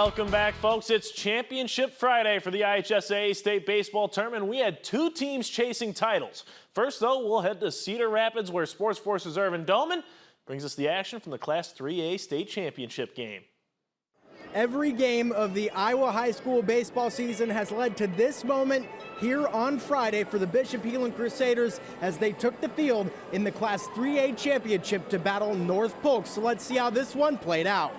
Welcome back, folks. It's Championship Friday for the IHSAA State Baseball Tournament. We had two teams chasing titles. First, though, we'll head to Cedar Rapids, where Sports Force's Irvin Doman brings us the action from the Class 3A State Championship game. Every game of the Iowa high school baseball season has led to this moment here on Friday for the Bishop Heelan Crusaders as they took the field in the Class 3A Championship to battle North Polk. So let's see how this one played out.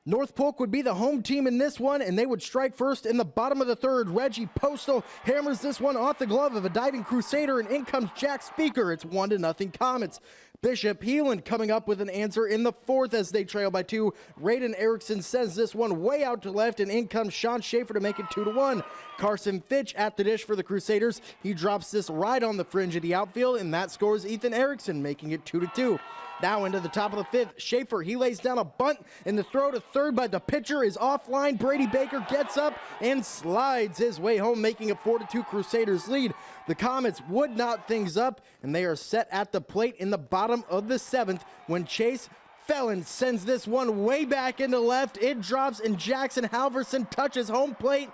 North Polk would be the home team in this one, and they would strike first in the bottom of the third. Reggie Postal hammers this one off the glove of a diving Crusader, and in comes Jack Speaker. It's 1-0 Comets. Bishop Heelan coming up with an answer in the fourth as they trail by 2. Raiden Erickson sends this one way out to left, and in comes Sean Schaefer to make it 2-1. Carson Fitch at the dish for the Crusaders. He drops this right on the fringe of the outfield, and that scores Ethan Erickson, making it 2-2. Now into the top of the fifth, Schaefer, he lays down a bunt, and the throw to third by the pitcher is offline. Brady Baker gets up and slides his way home, making a 4-2 Crusaders lead. The Comets would knot things up, and they are set at the plate in the bottom of the seventh when Chase Felon sends this one way back into left. It drops, and Jackson Halverson touches home plate.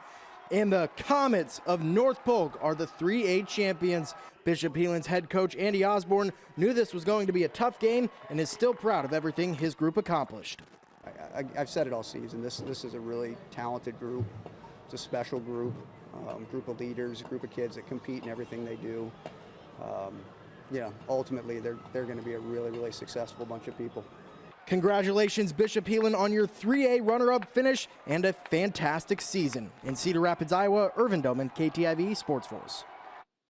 And the Comets of North Polk are the 3A champions. Bishop Heelan's head coach Andy Osborne knew this was going to be a tough game and is still proud of everything his group accomplished. I've said it all season. This is a really talented group. It's a special group, group of leaders, a group of kids that compete in everything they do. Ultimately, they're going to be a really, really successful bunch of people. Congratulations, Bishop Heelan, on your 3A runner-up finish and a fantastic season. In Cedar Rapids, Iowa, Irvin Doman, KTIV Sports Force.